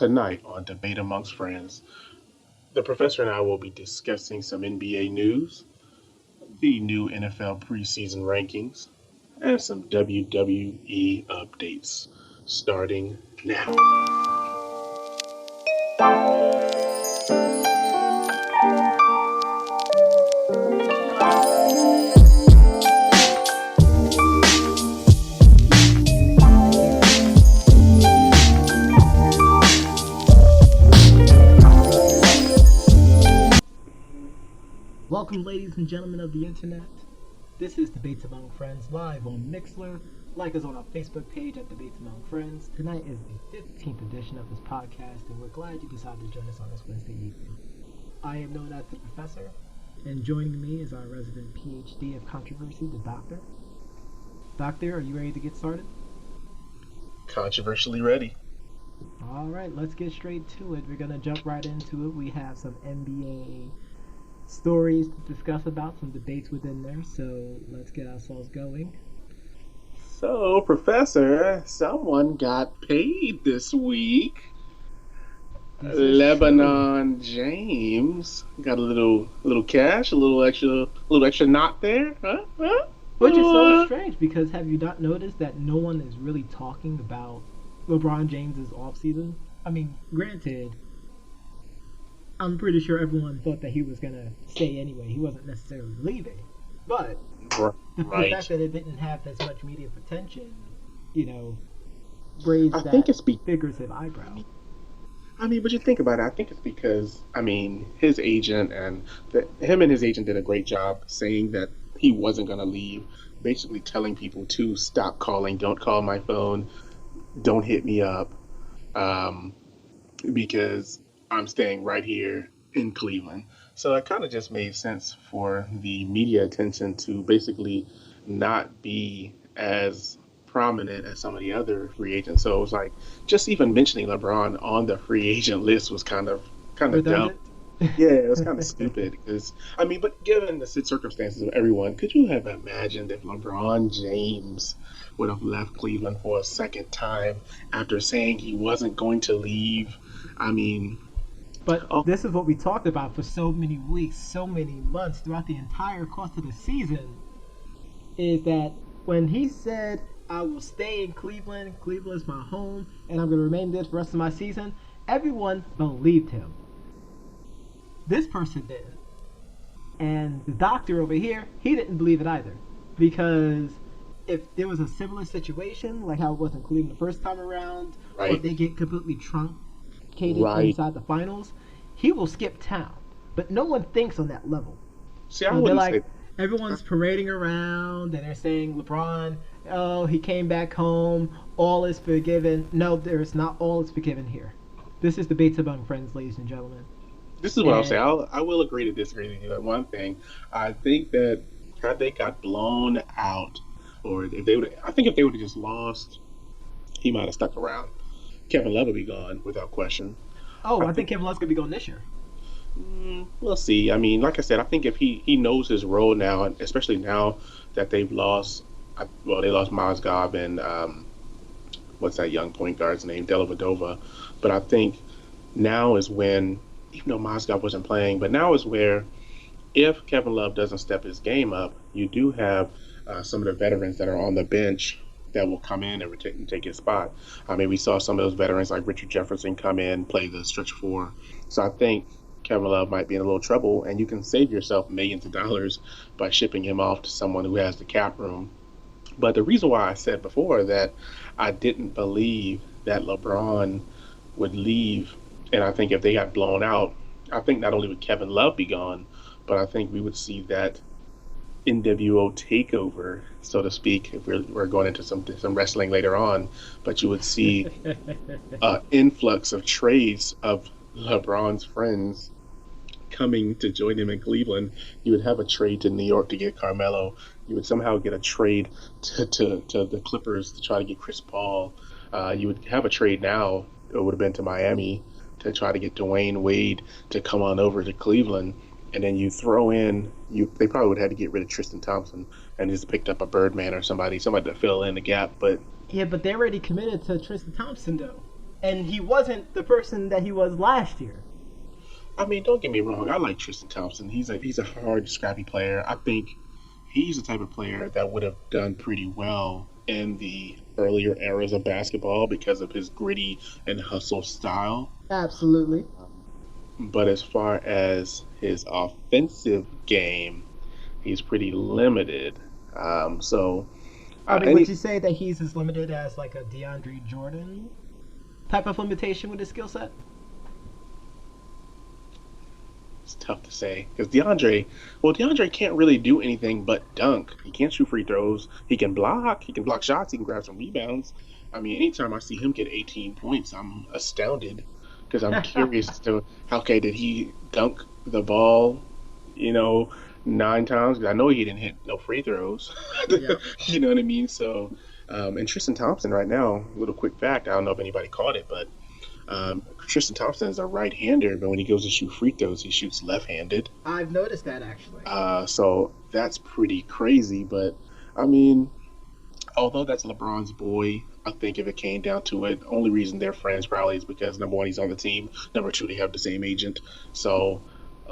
Tonight on Debate Amongst Friends, the professor and I will be discussing some NBA news, the new NFL preseason rankings, and some WWE updates. Starting now. Welcome, ladies and gentlemen of the internet. This is Debates Among Friends live on Mixlr. Like us on our Facebook page at Debates Among Friends. Tonight is the 15th edition of this podcast, and we're glad you decided to join us on this Wednesday evening. I am known as the Professor, and joining me is our resident PhD of controversy, the Doctor. Doctor, are you ready to get started? Controversially ready. All right, let's get straight to it. We're going to jump right into it. We have some NBA stories to discuss about, some debates within there, so let's get ourselves going. So, Professor, someone got paid this week. Lebanon true. James got a little cash, a little extra knot there, huh? Which is so strange, because have you not noticed that no one is really talking about LeBron James's offseason? I mean, granted, I'm pretty sure everyone thought that he was going to stay anyway. He wasn't necessarily leaving. But the fact that it didn't have as much media attention, raised figurative eyebrow. I mean, but you think about it, I think it's because, his agent him and his agent did a great job saying that he wasn't going to leave, basically telling people to stop calling, don't call my phone, don't hit me up, because I'm staying right here in Cleveland. So it kind of just made sense for the media attention to basically not be as prominent as some of the other free agents. So it was like just even mentioning LeBron on the free agent list was kind of dumb. Yeah, it was kind of stupid because but given the circumstances of everyone, could you have imagined if LeBron James would have left Cleveland for a second time after saying he wasn't going to leave? But this is what we talked about for so many weeks, so many months, throughout the entire course of the season, is that when he said, I will stay in Cleveland, Cleveland is my home, and I'm going to remain there for the rest of my season, everyone believed him. This person didn't. And the Doctor over here, he didn't believe it either. Because if there was a similar situation, like how it was in Cleveland the first time around, or if they get completely truncated inside the finals, he will skip town. But no one thinks on that level. See, I wouldn't say everyone's parading around and they're saying LeBron, he came back home, all is forgiven. No, there's not all is forgiven here. This is Debates Among Friends, ladies and gentlemen. This is what I'll say. I will agree to disagree with you on one thing. I think that had they got blown out, or if they would have just lost, he might have stuck around. Kevin Love would be gone without question. I think Kevin Love's going to be gone this year. We'll see. Like I said, I think if he knows his role now, and especially now that they've lost, they lost Mozgov and what's that young point guard's name, Dellavedova. But I think now is when, even though Mozgov wasn't playing, but now is where if Kevin Love doesn't step his game up, you do have some of the veterans that are on the bench that will come in and take his spot. We saw some of those veterans like Richard Jefferson come in, play the stretch four. So I think Kevin Love might be in a little trouble, and you can save yourself millions of dollars by shipping him off to someone who has the cap room. But the reason why I said before that I didn't believe that LeBron would leave, and I think if they got blown out, I think not only would Kevin Love be gone, but I think we would see that NWO takeover, so to speak, if we're going into some wrestling later on, but you would see an influx of trades of LeBron's friends coming to join him in Cleveland. You would have a trade to New York to get Carmelo. You would somehow get a trade to the Clippers to try to get Chris Paul. You would have a trade now, it would have been to Miami, to try to get Dwayne Wade to come on over to Cleveland. And then you throw in, they probably would have had to get rid of Tristan Thompson and just picked up a Birdman or somebody to fill in the gap. But yeah, but they already committed to Tristan Thompson, though. and he wasn't the person that he was last year. I mean, don't get me wrong. I like Tristan Thompson. He's a hard, scrappy player. I think he's the type of player that would have done pretty well in the earlier eras of basketball because of his gritty and hustle style. Absolutely. But as far as his offensive game, he's pretty limited. So, I mean, and would you say that he's as limited as like a DeAndre Jordan type of limitation with his skill set? it's tough to say because DeAndre can't really do anything but dunk. He can't shoot free throws. He can block. He can block shots. He can grab some rebounds. I mean, anytime I see him get 18 points, I'm astounded because I'm curious as to did he dunk the ball, you know, 9 times? 'Cause I know he didn't hit no free throws. Yeah. You know what I mean? So, and Tristan Thompson right now, little quick fact, I don't know if anybody caught it, but Tristan Thompson is a right-hander, but when he goes to shoot free throws, he shoots left-handed. I've noticed that actually. So that's pretty crazy. But I mean, although that's LeBron's boy, I think if it came down to it, only reason they're friends probably is because number one, he's on the team. Number two, they have the same agent. So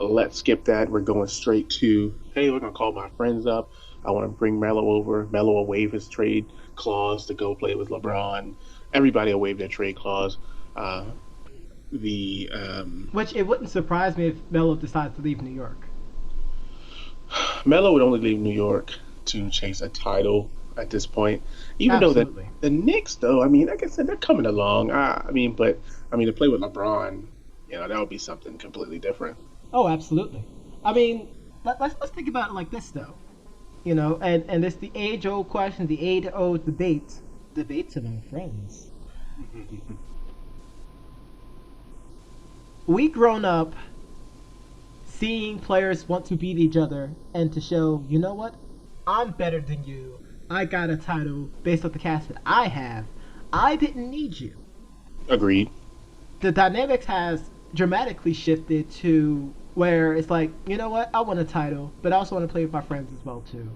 let's skip that. We're going straight to, hey, we're gonna call my friends up. I want to bring Melo over. Melo will waive his trade clause to go play with LeBron. Everybody will waive their trade clause. Which it wouldn't surprise me if Melo decides to leave New York. Melo would only leave New York to chase a title at this point. Even Absolutely. though the Knicks, though, I mean, like I said, they're coming along. I mean, to play with LeBron, that would be something completely different. Oh, absolutely. I mean, let's think about it like this though. And it's the age-old question, the age-old debates among friends. We grown up seeing players want to beat each other and to show, you know what? I'm better than you. I got a title based off the cast that I have. I didn't need you. Agreed. The dynamics has dramatically shifted to where it's like, you know what? I want a title, but I also want to play with my friends as well too.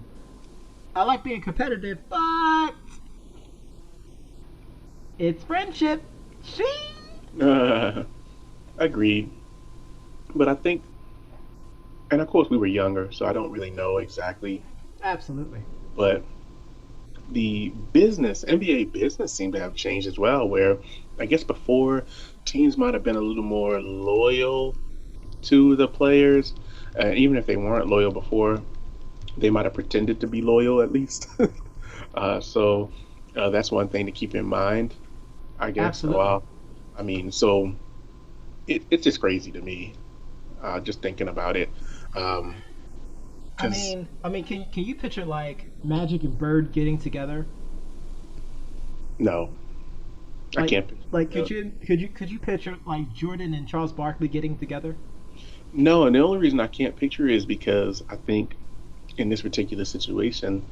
I like being competitive, but it's friendship. Agreed. But I think, and of course we were younger, so I don't really know exactly. Absolutely. But the NBA business seemed to have changed as well, where I guess before teams might have been a little more loyal to the players. Even if they weren't loyal before, they might have pretended to be loyal at least. So that's one thing to keep in mind, I guess. Absolutely. I mean, so it's just crazy to me, just thinking about it. I mean, can you picture like Magic and Bird getting together? No, I can't. Like, could you picture like Jordan and Charles Barkley getting together? No, and the only reason I can't picture is because I think in this particular situation,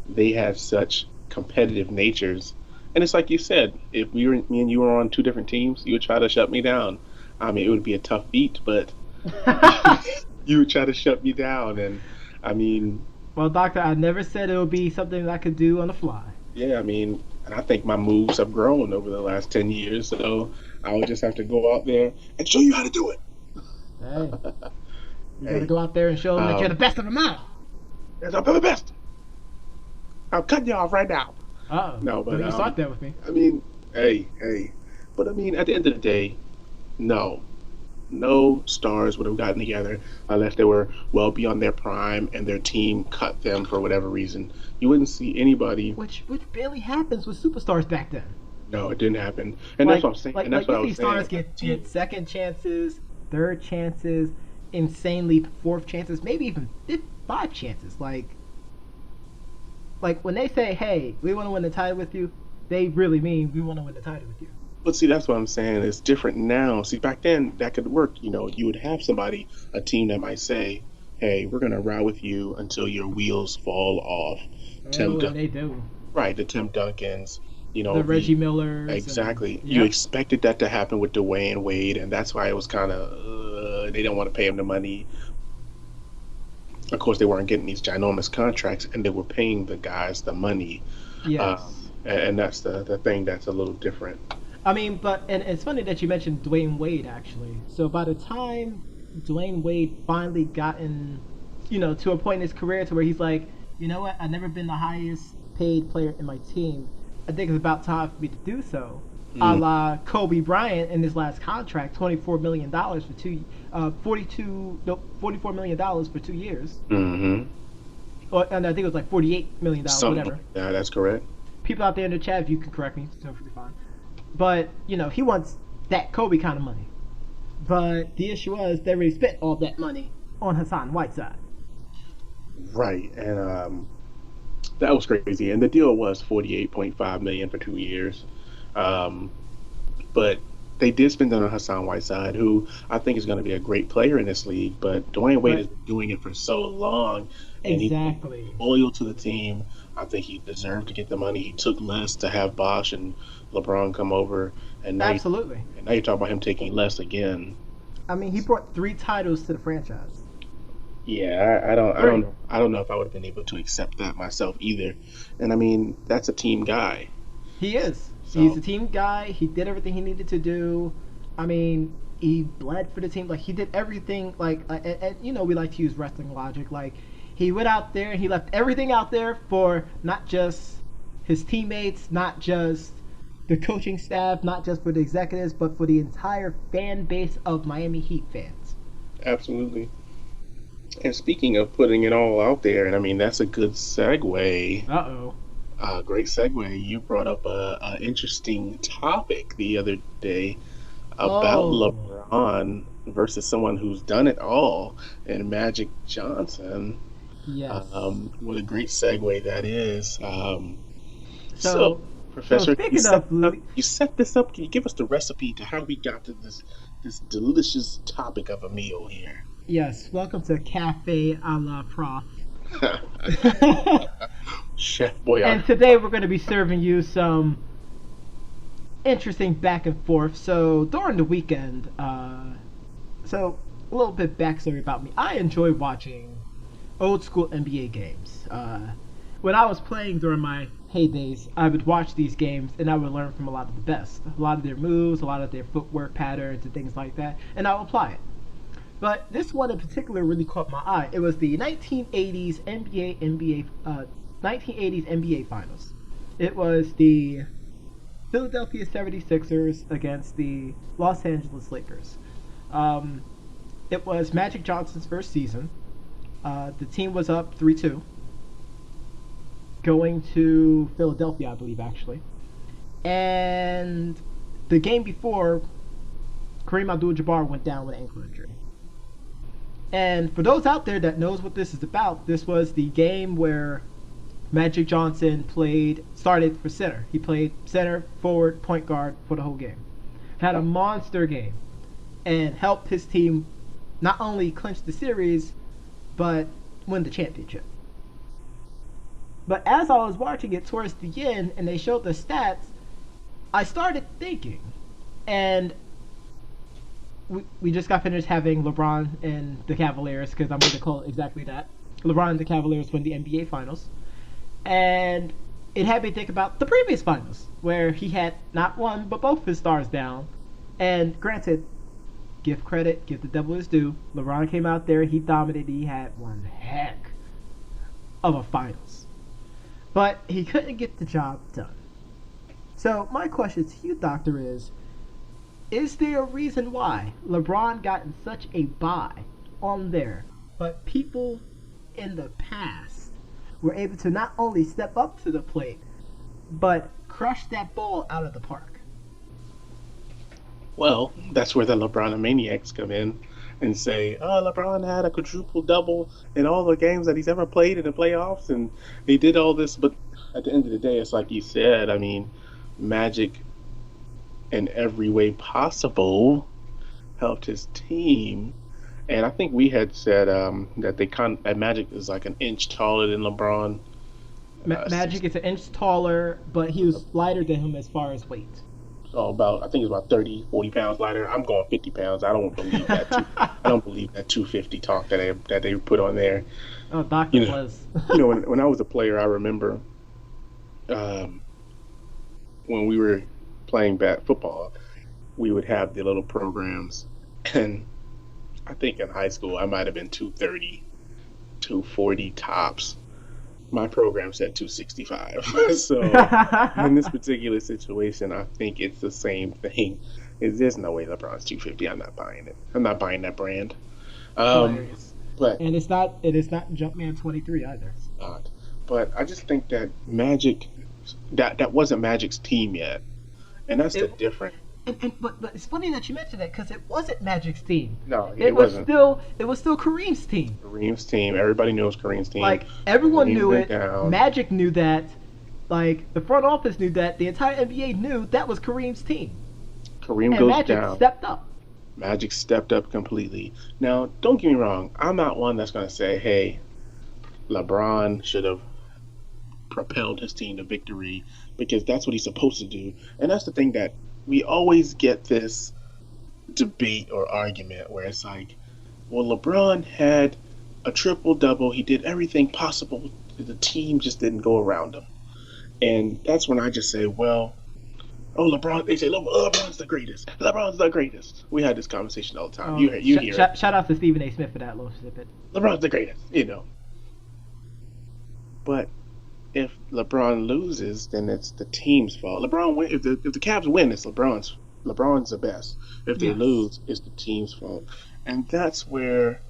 they have such competitive natures. And it's like you said, if me and you were on two different teams, you would try to shut me down. I mean, it would be a tough beat, but you would try to shut me down. And I mean, well, Doctor, I never said it would be something that I could do on the fly. yeah, I mean, and I think my moves have grown over the last 10 years. So I would just have to go out there and show you how to do it. Hey, you gotta go out there and show them that you're the best of them all. Yes, I'm the best. I'm cutting you off right now. No, but you start that with me. I mean, hey. But I mean, at the end of the day, no stars would have gotten together unless they were well beyond their prime and their team cut them for whatever reason. You wouldn't see anybody. Which barely happens with superstars back then. No, it didn't happen, and that's what I'm saying. And that's what I was saying. Stars get second chances, third chances, insanely fourth chances, maybe even 5 chances. Like when they say, "Hey, we want to win the title with you," they really mean we want to win the title with you. But see, that's what I'm saying. It's different now. See, back then that could work. You would have a team that might say, "Hey, we're gonna ride with you until your wheels fall off." They do. Right, the Tim Duncans. The Reggie Millers. Exactly. You expected that to happen with Dwayne Wade, and that's why it was kind of they don't want to pay him the money. Of course, they weren't getting these ginormous contracts, and they were paying the guys the money. Yes. And that's the thing that's a little different. I mean, but and it's funny that you mentioned Dwayne Wade actually. So by the time Dwayne Wade finally gotten, to a point in his career to where he's like, you know what, I've never been the highest paid player in my team. I think it's about time for me to do so. A Mm, la Kobe Bryant in his last contract, $24 million for 44 million for 2 years. mm-hmm. And I think it was like $48 million, Something whatever. like that. That's correct. People out there in the chat, if you can correct me, it's perfectly fine. But he wants that Kobe kind of money. But the issue was they already spent all that money on Hassan Whiteside. Right, and that was crazy. And the deal was 48.5 million for 2 years. Um, but they did spend it on Hassan Whiteside, who I think is going to be a great player in this league. But Dwayne Wade But has been doing it for so long, and he's been exactly, loyal to the team. I think he deserved to get the money. He took less to have Bosch and LeBron come over, and absolutely. now you talk about him taking less again. I mean, he brought 3 titles to the franchise. Yeah, I don't Three. know. I don't know if I would have been able to accept that myself either. And I mean, that's a team guy. He is. He's So a team guy. He did everything he needed to do. I mean, he bled for the team. Like he did everything. Like, and we like to use wrestling logic. Like, he went out there and he left everything out there for not just his teammates, not just the coaching staff, not just for the executives, but for the entire fan base of Miami Heat fans. absolutely. And speaking of putting it all out there, and I mean that's a good segue. Uh oh. Great segue. You brought up a interesting topic the other day about Oh, LeBron versus someone who's done it all, and Magic Johnson. yes. What a great segue that is. So, So, so Professor, speaking of, you set this up. Can you give us the recipe to how we got to this delicious topic of a meal here? yes, welcome to Cafe a la Prof. Chef Boyardee. And today we're going to be serving you some interesting back and forth. So during the weekend, so a little bit backstory about me. I enjoy watching old school NBA games. When I was playing during my heydays, I would watch these games and I would learn from a lot of the best, a lot of their moves, a lot of their footwork patterns and things like that, and I would apply it. But this one in particular really caught my eye. It was the 1980s NBA Finals. It was the Philadelphia 76ers against the Los Angeles Lakers. Um, it was Magic Johnson's first season. The team was up 3-2, going to Philadelphia, I believe, actually. And the game before, Kareem Abdul-Jabbar went down with an ankle injury. And for those out there that knows what this is about, this was the game where Magic Johnson started for center. He played center, forward, point guard for the whole game. Had a monster game and helped his team not only clinch the series, but win the championship. But as I was watching it towards the end and they showed the stats, I started thinking, and we just got finished having LeBron and the Cavaliers, because I'm going to call it exactly that. LeBron and the Cavaliers win the NBA Finals. And it had me think about the previous finals, where he had not one, but both his stars down. And granted, give credit, give the devil his due. LeBron came out there, he dominated, he had one heck of a finals. But he couldn't get the job done. So my question to you, Doctor, is there a reason why LeBron got in such a bye on there, but people in the past were able to not only step up to the plate, but crush that ball out of the park? Well, that's where the LeBron maniacs come in and say, "Oh, LeBron had a quadruple double in all the games that he's ever played in the playoffs, and he did all this." But at the end of the day, it's like you said. I mean, Magic, in every way possible, helped his team. And I think we had said that Magic is like an inch taller than LeBron. Magic is an inch taller, but he was lighter than him as far as weight. So about, I think it's about 30, 40 pounds lighter. I'm going 50 pounds. I don't believe that. I don't believe that 250 talk that they put on there. Oh, Doctor You know, was. when I was a player, I remember um, when we were playing football, we would have the little programs, and I think in high school I might have been 230, 240 tops. My program said 265. So in this particular situation, I think it's the same thing. Is there's no way LeBron's 250. I'm not buying it. I'm not buying that brand. Um, Hilarious. but And it is not Jumpman 23 either. not. But I just think that Magic, that wasn't Magic's team yet, and that's the It, difference. but it's funny that you mentioned that because it wasn't Magic's team. No, it It was wasn't still Kareem's team. Kareem's team. Everybody knows Kareem's team. Like everyone Kareem knew went it. down. Magic knew that. Like the front office knew that. The entire NBA knew that was Kareem's team. Kareem And goes Magic down. stepped up. Magic stepped up completely. Now, don't get me wrong. I'm not one that's going to say, hey, LeBron should have propelled his team to victory because that's what he's supposed to do. And that's the thing that we always get this debate or argument where it's like, well, LeBron had a triple double. He did everything possible. The team just didn't go around him. And that's when I just say, well, oh, LeBron, they say, LeBron's the greatest. LeBron's the greatest. We had this conversation all the time. You hear it. Shout out to Stephen A. Smith for that little snippet. LeBron's the greatest, you know. But if LeBron loses, then it's the team's fault. LeBron win. If the Cavs win, it's LeBron's the best. If they Yes. lose, it's the team's fault. And that's where,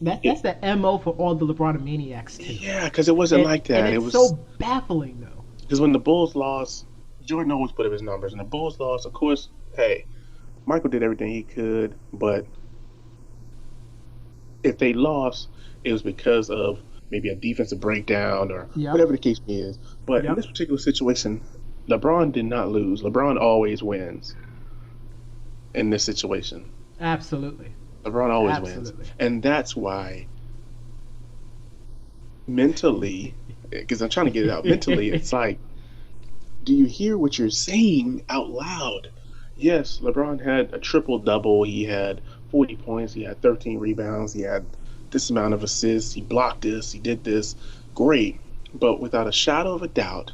That's the MO for all the LeBron maniacs too. yeah, because it wasn't like that. And It it's was so baffling though. because when the Bulls lost, Jordan always put up his numbers, and the Bulls lost. Of course, hey, Michael did everything he could, but if they lost, it was because of maybe a defensive breakdown or Yep. whatever the case may is. But in Yep. this particular situation, LeBron did not lose. LeBron always wins in this situation. Absolutely. LeBron always wins. Absolutely. And that's why mentally, because I'm trying to get it out, mentally, it's like, do you hear what you're saying out loud? Yes, LeBron had a triple double. He had 40 points. He had 13 rebounds. He had this amount of assists. He blocked this. He did this. Great. But without a shadow of a doubt,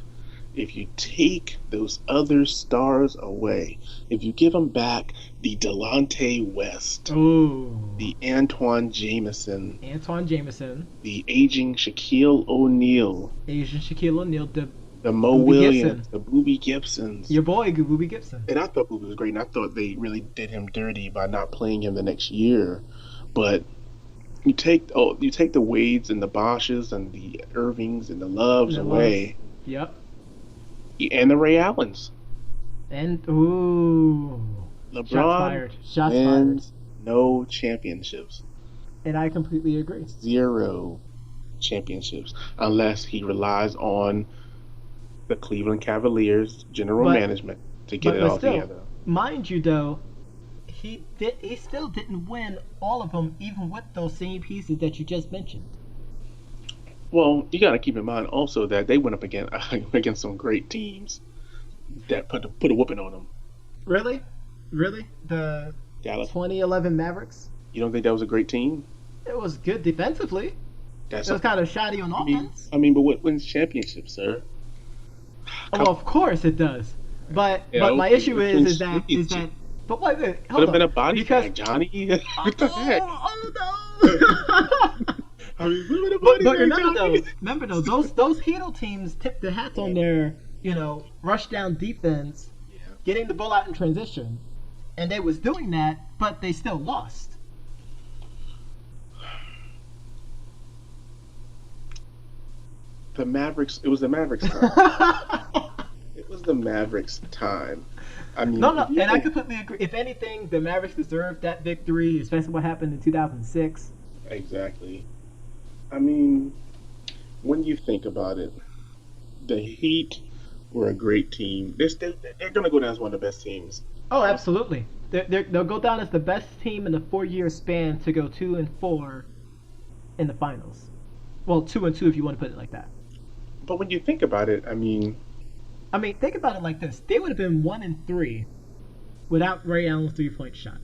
if you take those other stars away, if you give them back the Delonte West, Ooh. the Antoine Jameson, Antoine Jameson, the aging Shaquille O'Neal, Asian Shaquille O'Neal, the Mo Boobie Williams, Gibson. the Boobie Gibsons. your boy Boobie Gibson. And I thought Boobie was great, and I thought they really did him dirty by not playing him the next year. But you take the Wades and the Bosches and the Irvings and the Loves The away, Yep. and the Ray Allens. And ooh. Shots LeBron fired. Shots fired. wins no championships. And I completely agree. 0 championships unless he relies on the Cleveland Cavaliers general But- management to get it all still, together. mind you though, he still didn't win all of them, even with those same pieces that you just mentioned. Well, you got to keep in mind also that they went up against some great teams that put a whooping on them. Really? The Dallas. 2011 Mavericks? You don't think that was a great team? It was good defensively. That's It was kind of shoddy on offense. but what wins championships, sir? Well, of course it does. But Yeah, but my okay, issue it is wins that. But wait, Could hold have on. been a body Because bag, Johnny. What the heck? oh no! I mean, could have been a body But bag, Johnny. remember though, those Hito teams tipped their hats on their rush down defense, getting the ball out in transition, and they was doing that, but they still lost. The Mavericks. It was the Mavericks time. It was the Mavericks time. I mean, No, if you and I think- completely agree. If anything, the Mavericks deserved that victory, especially what happened in 2006. Exactly. I mean, when you think about it, the Heat were a great team. They're going to go down as one of the best teams. Oh, absolutely. They'll go down as the best team in the 4-year span to go 2-4 in the finals. Well, 2-2 if you want to put it like that. But when you think about it, I mean, Think about it like this: they would have been 1-3 without Ray Allen's 3-point shot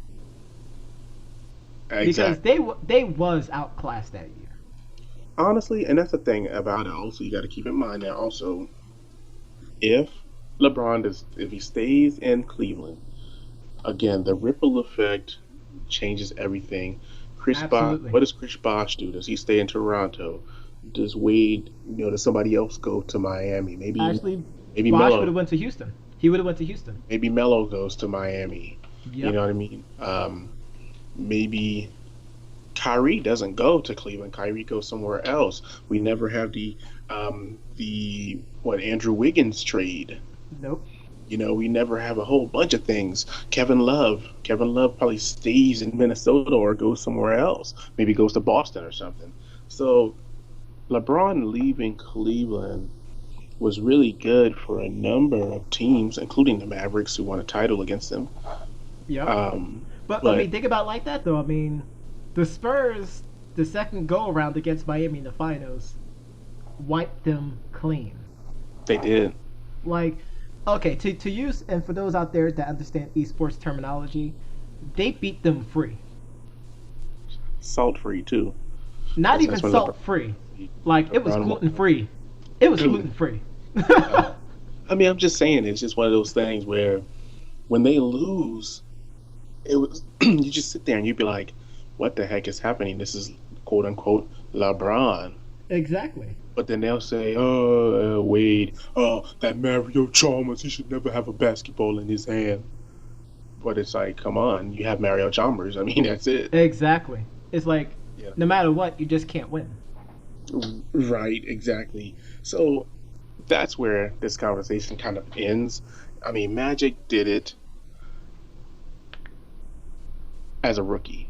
because they was outclassed that year. honestly, and that's the thing about it. Also, you got to keep in mind that also, if LeBron does, if he stays in Cleveland, again, the ripple effect changes everything. Chris Bosh, Absolutely. what does Chris Bosh do? Does he stay in Toronto? Does Wade, does somebody else go to Miami? Actually, Maybe Bosch would have Melo, went to Houston. He would have went to Houston. maybe Melo goes to Miami. You Yep. know what I mean? Maybe Kyrie doesn't go to Cleveland. Kyrie goes somewhere else. We never have the what Andrew Wiggins trade. Nope. We never have a whole bunch of things. Kevin Love probably stays in Minnesota or goes somewhere else. Maybe goes to Boston or something. So LeBron leaving Cleveland was really good for a number of teams, including the Mavericks, who won a title against them. Yep. Um, But I but mean, think about it like that though. I mean, the Spurs, the second go around against Miami in the finals, wiped them clean. they did. Like, okay, to use and for those out there that understand esports terminology, they beat them free. Salt free too. Not even That's when salt free. Like it was LeBron gluten free. It was Gluten. gluten free. I mean, I'm just saying, it's just one of those things where when they lose, it was you just sit there and you'd be like, "What the heck is happening? This is quote unquote LeBron." Exactly. But then they'll say, "Oh, Wade, oh, that Mario Chalmers, he should never have a basketball in his hand." But it's like, come on, you have Mario Chalmers. I mean, that's it. Exactly. It's like Yeah. no matter what, you just can't win. Right, exactly. So that's where this conversation kind of ends. I mean, Magic did it as a rookie.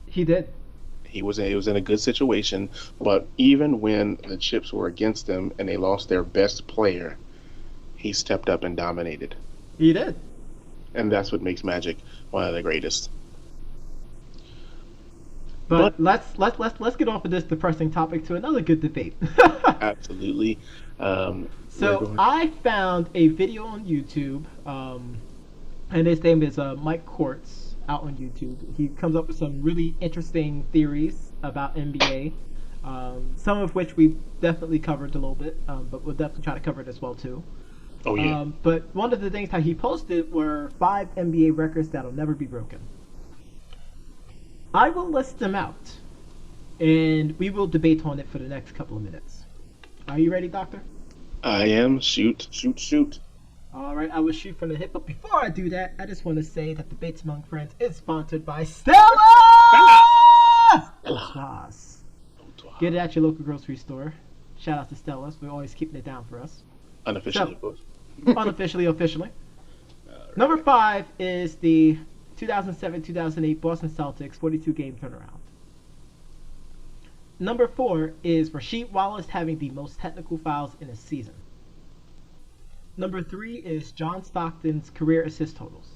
He did. He was in a good situation, but even when the chips were against them and they lost their best player, he stepped up and dominated. He did. And that's what makes Magic one of the greatest. But let's get off of this depressing topic to another good debate. Absolutely. We're So going. I found a video on YouTube, and his name is Mike Quartz out on YouTube. He comes up with some really interesting theories about NBA, some of which we definitely covered a little bit, but we'll definitely try to cover it as well too. Oh yeah. But one of the things that he posted were 5 NBA records that'll never be broken. I will list them out, and we will debate on it for the next couple of minutes. Are you ready, Doctor? I am. Shoot, shoot, shoot. All right, I will shoot from the hip. But before I do that, I just want to say that Debates Among Friends is sponsored by Stella! Yes. Get it at your local grocery store. Shout out to Stella's. We're always keeping it down for us. Unofficially, So- of course. Unofficially, officially. Number 5 is the 2007-2008 Boston Celtics 42-game turnaround. Number 4 is Rasheed Wallace having the most technical fouls in a season. Number 3 is John Stockton's career assist totals.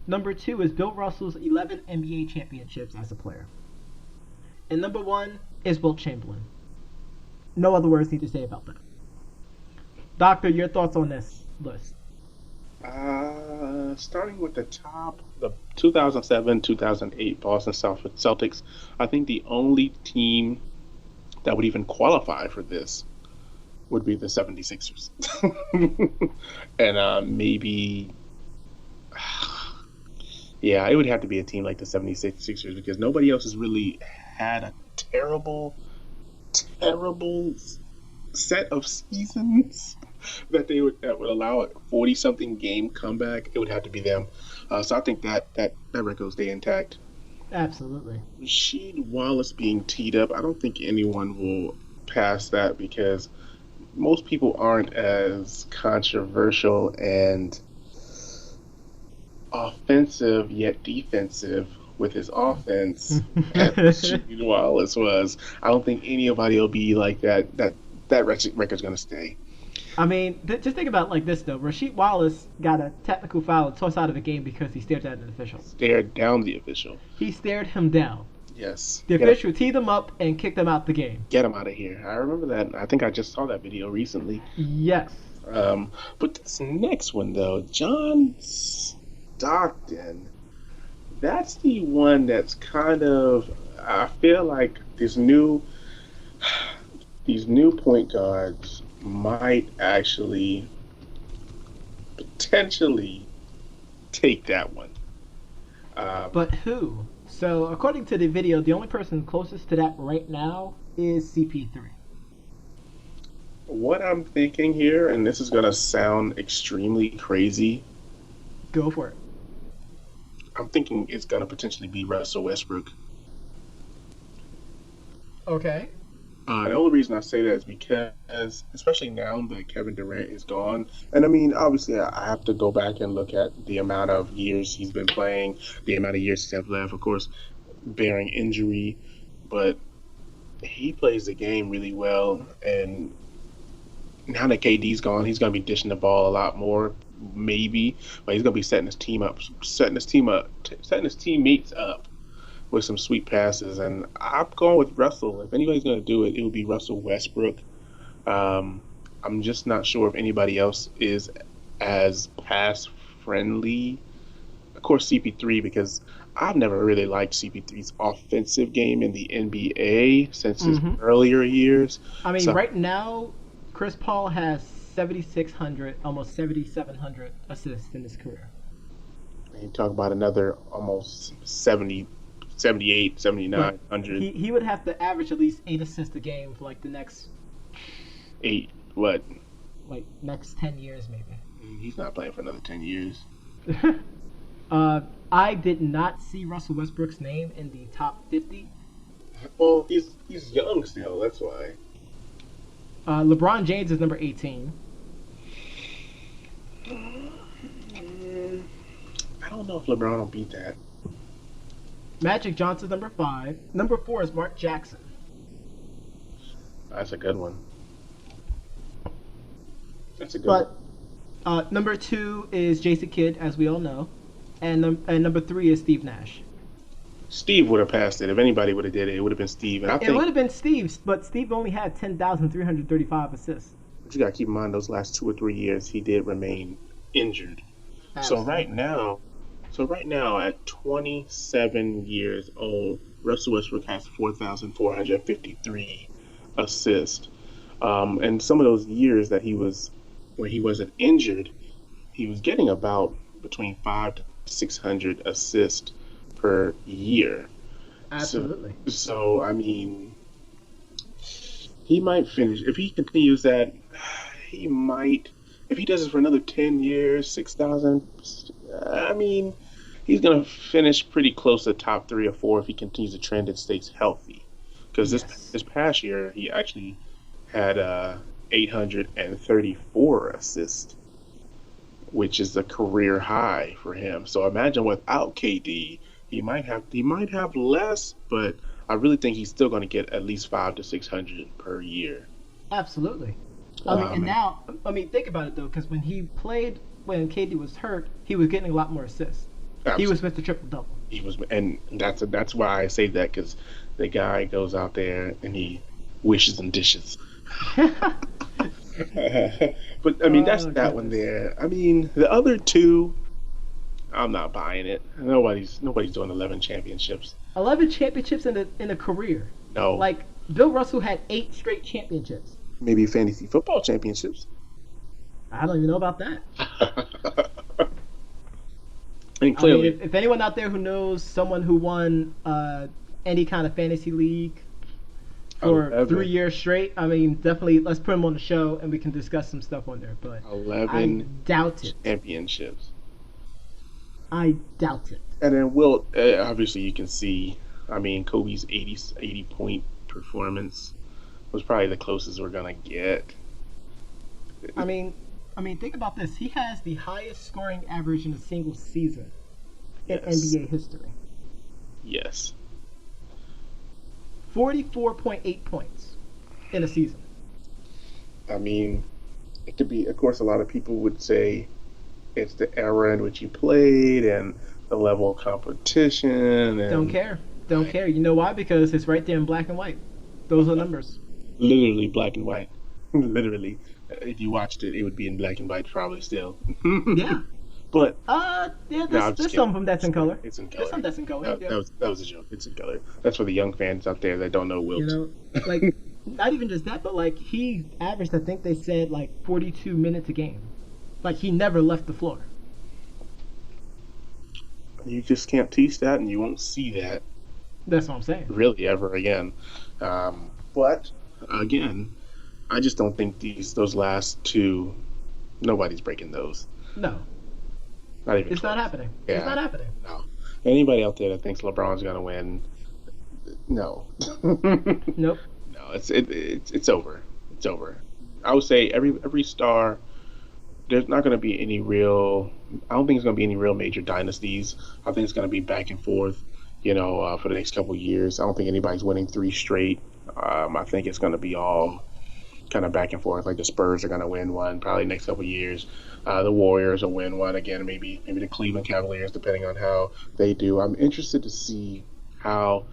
Number 2 is Bill Russell's 11 NBA championships as a player. And number 1 is Wilt Chamberlain. No other words need to say about that. Doctor, your thoughts on this list? Starting with the top, the 2007-2008 Boston Celtics, I think the only team that would even qualify for this would be the 76ers. And maybe, yeah, it would have to be a team like the 76ers because nobody else has really had a terrible, terrible set of seasons that would allow a 40-something game comeback. It would have to be them. So I think that record will stay intact. Absolutely. Rasheed Wallace being teed up, I don't think anyone will pass that because most people aren't as controversial and offensive yet defensive with his offense as Rasheed Wallace was. I don't think anybody will be like that. That record's going to stay. I mean, just think about it like this, though. Rasheed Wallace got a technical foul and tossed out of a game because he stared at an official. Stared down the official. He stared him down. Yes. The official teed him up and kicked him out the game. Get him out of here. I remember that. I think I just saw that video recently. Yes. But this next one, though, John Stockton, that's the one that's kind of, I feel like these new point guards might actually potentially take that one. But who? So according to the video, the only person closest to that right now is CP3. What I'm thinking here, and this is going to sound extremely crazy, Go for it. I'm thinking it's going to potentially be Russell Westbrook. Okay. The only reason I say that is because, especially now that Kevin Durant is gone, and I mean, obviously, I have to go back and look at the amount of years he's been playing, the amount of years he's have left, of course, bearing injury, but he plays the game really well. And now that KD's gone, he's going to be dishing the ball a lot more, maybe, but he's going to be setting his teammates up with some sweet passes. And I'm going with Russell. If anybody's going to do it, it would be Russell Westbrook. Um, I'm just not sure if anybody else is as pass friendly. Of course, CP3, because I've never really liked CP3's offensive game in the NBA since his earlier years. I mean, So, right now, Chris Paul has 7,600, almost 7,700 assists in his career. you talk about another almost 70, 78, But 7,900, he would have to average at least 8 assists a game for like the next eight. What? next 10 years maybe. He's not playing for another 10 years. I did not see Russell Westbrook's name in the top 50. Well, he's young still. That's why. LeBron James is number 18. I don't know if LeBron will beat that. Magic Johnson's number 5. Number 4 is Mark Jackson. That's a good one. That's a good But one. number 2 is Jason Kidd, as we all know. And number 3 is Steve Nash. Steve would have passed it. If anybody would have did it, it would have been Steve. And I It think would have been Steve's, but Steve only had 10,335 assists. you got to keep in mind those last 2 or 3 years he did remain injured. So right now at 27 years old, Russell Westbrook has 4,453 assists. And some of those years that when he wasn't injured, he was getting about between 5 to 600 assists per year. Absolutely. So I mean, he might finish if he continues that. He might, if he does it for another 10 years, 6,000. I mean, he's gonna finish pretty close to top 3 or 4 if he continues the trend and stays healthy. Because this past year he actually had 834 assists, which is a career high for him. So imagine without KD, he might have less, but I really think he's still going to get at least 5 to 600 per year. Absolutely. And now, think about it though, because when KD was hurt, he was getting a lot more assists. Absolutely. He was Mr. Triple Double. He was, and that's why I say that, because the guy goes out there and he wishes and dishes. But I mean, that's that one there. I mean, the other two, I'm not buying it. Nobody's doing 11 championships. 11 championships in a career. No. Like Bill Russell had 8 straight championships. Maybe fantasy football championships. I don't even know about that. And clearly, if anyone out there who knows someone who won any kind of fantasy league for 3 years straight, I mean, definitely let's put him on the show and we can discuss some stuff on there. But 11 I doubt it. championships. I doubt it. And then obviously you can see, I mean, Kobe's 80 point performance was probably the closest we're gonna get. I mean, think about this. He has the highest scoring average in a single season in NBA history. Yes. 44.8 points in a season. I mean, it could be, of course, a lot of people would say it's the era in which he played and the level of competition. And Don't care. You know why? Because it's right there in black and white. Those are numbers. Literally black and white. Literally. If you watched it, it would be in black and white probably still. Yeah. But there's some of them that's in color. It's in color. There's some that's in color. That was a joke. It's in color. That's for the young fans out there that don't know Wilt. You know, like not even just that, but like he averaged, I think they said like 42 minutes a game. Like he never left the floor. You just can't teach that, and you won't see that That's what I'm saying. really ever again. But again, I just don't think those last two, nobody's breaking those. No, Not even it's not close. happening. It's Yeah, not happening. no. Anybody out there that thinks LeBron's gonna win, no, no, Nope. it's over. It's over. I would say every star. There's not going to be any real. I don't think there's going to be any real major dynasties. I think it's going to be back and forth. For the next couple of years. I don't think anybody's winning three straight. I think it's going to be all kind of back and forth. Like the Spurs are going to win one probably next couple of years. The Warriors will win one again. Maybe the Cleveland Cavaliers, depending on how they do. I'm interested to see how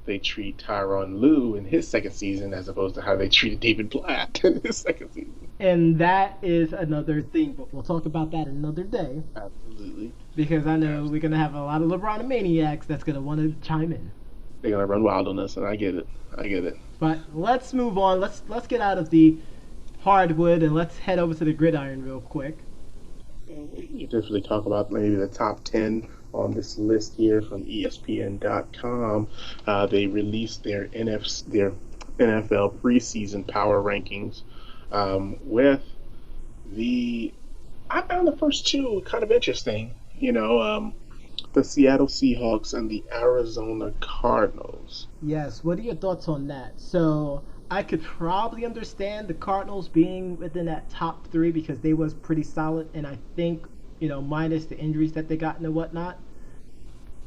they treat Tyronn Lue in his second season as opposed to how they treated David Blatt in his second season. And that is another thing, but we'll talk about that another day. Absolutely. Because I know we're gonna have a lot of LeBron maniacs that's gonna want to chime in. They're gonna run wild on us, and I get it. I get it. But let's move on. Let's get out of the hardwood and let's head over to the gridiron real quick. We definitely talk about maybe the top 10 on this list here from ESPN.com. They released their NFL preseason power rankings with I found the first two kind of interesting. The Seattle Seahawks and the Arizona Cardinals. Yes. What are your thoughts on that? So I could probably understand the Cardinals being within that top three because they was pretty solid, and I think minus the injuries that they got and whatnot,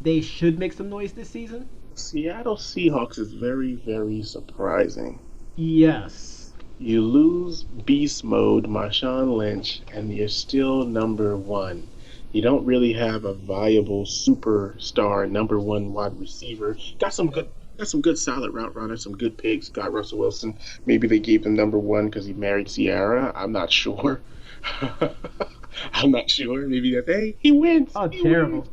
they should make some noise this season. Seattle Seahawks is very, very surprising. Yes. You lose beast mode, Marshawn Lynch, and you're still number one. You don't really have a viable superstar number one wide receiver. Got some good solid route runners, some good picks. Got Russell Wilson. Maybe they gave him number one because he married Ciara. I'm not sure. I'm not sure. Maybe he wins. Oh, he terrible.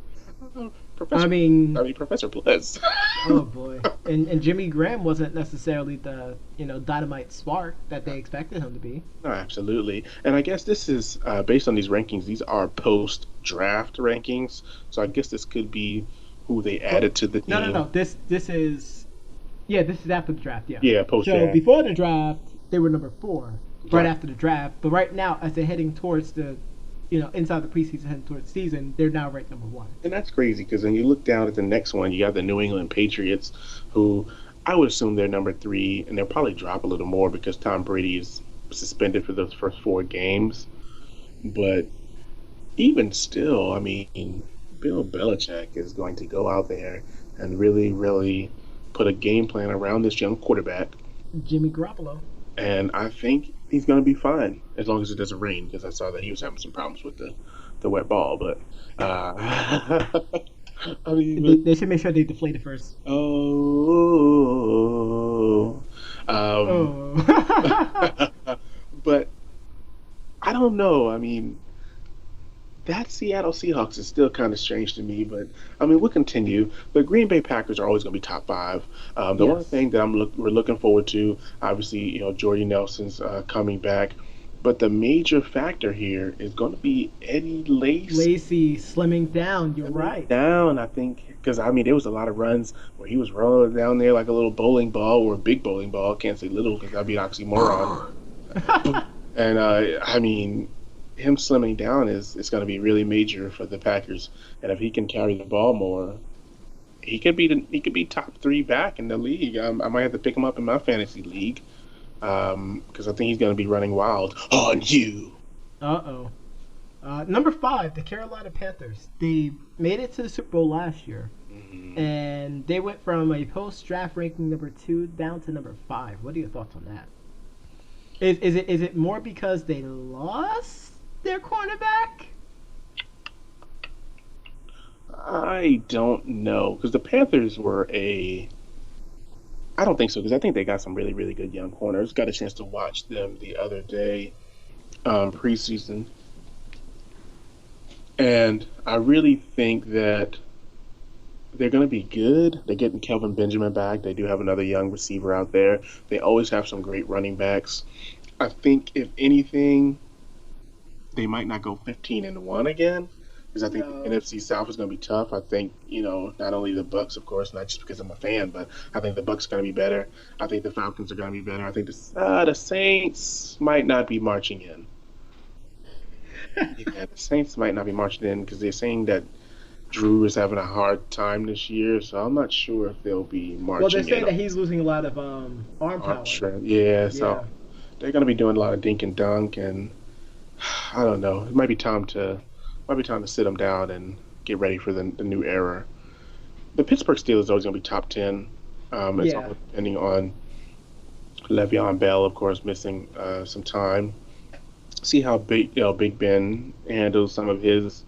Wins. Professor Bless. Oh boy. And Jimmy Graham wasn't necessarily the dynamite spark that they expected him to be. No, absolutely. And I guess this is based on these rankings. These are post-draft rankings, so I guess this could be who they added to the team. No. This is after the draft. Yeah. Yeah, post-draft. So before the draft, they were number 4. Right after the draft, but right now, as they're heading towards the inside the preseason, heading towards the season, they're now ranked number 1. And that's crazy because when you look down at the next one, you got the New England Patriots, who I would assume they're number 3, and they'll probably drop a little more because Tom Brady is suspended for the first 4 games. But even still, I mean, Bill Belichick is going to go out there and really, really put a game plan around this young quarterback. Jimmy Garoppolo. And I think he's going to be fine as long as it doesn't rain, because I saw that he was having some problems with the wet ball. But I mean, they should make sure they deflate it first. But I don't know. I mean, that Seattle Seahawks is still kind of strange to me, but I mean, we'll continue. The Green Bay Packers are always going to be top 5. The one thing that we're looking forward to, obviously, Jordy Nelson's coming back, but the major factor here is going to be Eddie Lacy. Lacy slimming down. You're right. Down, I think, because I mean, there was a lot of runs where he was rolling down there like a little bowling ball or a big bowling ball. Can't say little because that'd be an oxymoron. And I mean, him slimming down is going to be really major for the Packers, and if he can carry the ball more, he could be top 3 back in the league. I might have to pick him up in my fantasy league because I think he's going to be running wild on you. Number 5, the Carolina Panthers. They made it to the Super Bowl last year, and they went from a post-draft ranking number 2 down to number 5. What are your thoughts on that? Is it more because they lost their cornerback? I don't know, because the Panthers were I don't think so, because I think they got some really, really good young corners. Got a chance to watch them the other day, preseason. And I really think that they're going to be good. They're getting Kelvin Benjamin back. They do have another young receiver out there. They always have some great running backs. I think, if anything, they might not go 15-1 again because I think the No. NFC South is going to be tough. I think not only the Bucks, of course, not just because I'm a fan, but I think the Bucks are going to be better. I think the Falcons are going to be better. I think the Saints might not be marching in. Yeah, the Saints might not be marching in because they're saying that Drew is having a hard time this year, so I'm not sure if they'll be Well, they're marching in saying on that he's losing a lot of arm arm talent. strength. Yeah, Yeah. so they're going to be doing a lot of dink and dunk, and I don't know. It might be time to sit them down and get ready for the new era. The Pittsburgh Steelers are always going to be top 10. It's Yeah. all depending on Le'Veon Bell, of course, missing some time. See how Big Ben handles some of his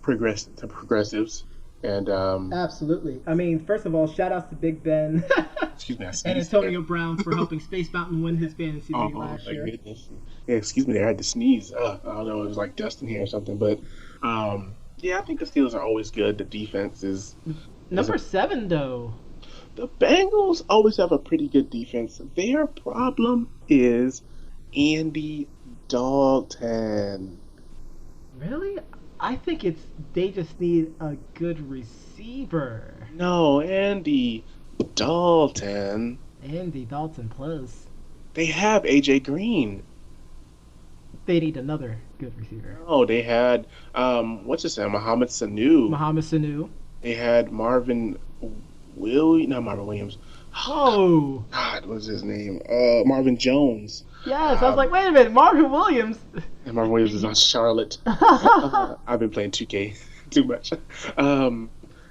progressives. And Absolutely. I mean, first of all, shout outs to Big Ben excuse me, I and sneezed there. Antonio Brown for helping Space Mountain win his fantasy Oh league last my year. goodness. Yeah, excuse me there. I had to sneeze. I don't know. It was like dust in here or something. But yeah, I think the Steelers are always good. The defense is Number 7, though. the Bengals always have a pretty good defense. Their problem is Andy Dalton. Really? I think they just need a good receiver. No, Andy Dalton. Andy Dalton plus. They have AJ Green. They need another good receiver. Oh, they had what's his name? Mohamed Sanu. Mohamed Sanu. They had not Marvin Williams. Oh, God, what's his name? Marvin Jones. yes. I was like, wait a minute, Marvin Williams. And Marvin Williams is on Charlotte. I've been playing 2K too much.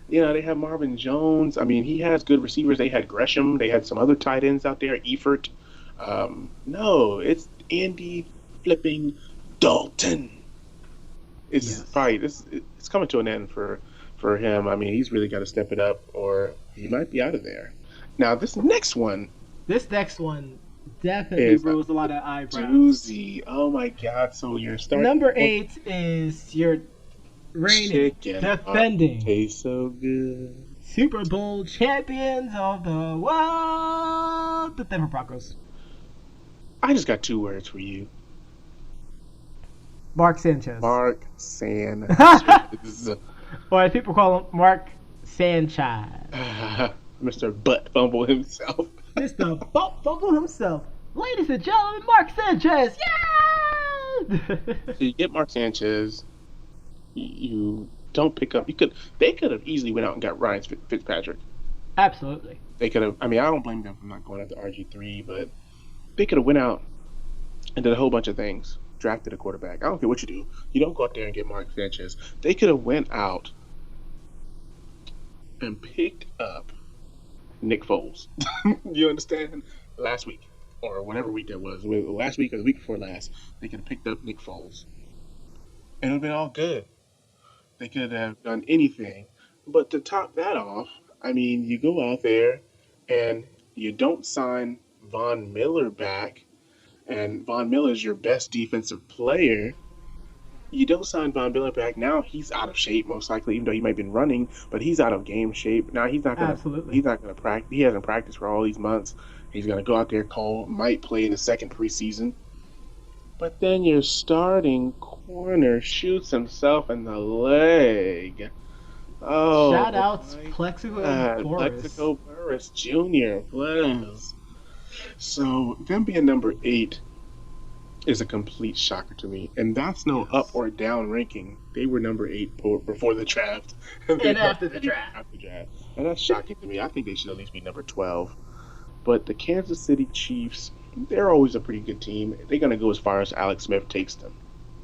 They have Marvin Jones. I mean, he has good receivers. They had Gresham. They had some other tight ends out there, Eifert. No, it's Andy flipping Dalton. It's Yes. fight. It's coming to an end for him. I mean, he's really got to step it up, or he might be out of there. Now, this next one This next one definitely is rose a lot of eyebrows. doozy. Oh my God! So you're starting Number 8 is your reigning, chicken. defending Tastes so good. Super Bowl champions of the world, the Denver Broncos. I just got 2 words for you. Mark Sanchez. Mark Sanchez. Or as people call him, Mark Sanchez. Mr. Butt Fumble himself. Mr. Butt Fumble himself. Ladies and gentlemen, Mark Sanchez. Yeah! So you get Mark Sanchez. You don't pick up. They could have easily went out and got Ryan Fitzpatrick. Absolutely. They could have. I mean, I don't blame them for not going after RG3, but they could have went out and did a whole bunch of things. Drafted a quarterback. I don't care what you do. You don't go out there and get Mark Sanchez. They could have went out and picked up Nick Foles. You understand? Last week, or whatever week that was, last week or the week before last, they could have picked up Nick Foles, and it would have been all good. They could have done anything. But to top that off, I mean, you go out there and you don't sign Von Miller back, and Von Miller is your best defensive player. You don't sign Von Miller back. Now he's out of shape, most likely, even though he might have been running, but he's out of game shape. Now he's not gonna practice. He hasn't practiced for all these months. He's gonna go out there cold, might play in the second preseason. But then your starting corner shoots himself in the leg. Oh, Shout outs my Plexico God. Boris. Plexico Burris Jr. Please. So them being number 8 is a complete shocker to me, and that's no up or down ranking. They were number 8 before the draft, And after the draft. After the draft, and that's shocking to me. I think they should at least be number 12. But the Kansas City Chiefs, they're always a pretty good team. They're gonna go as far as Alex Smith takes them.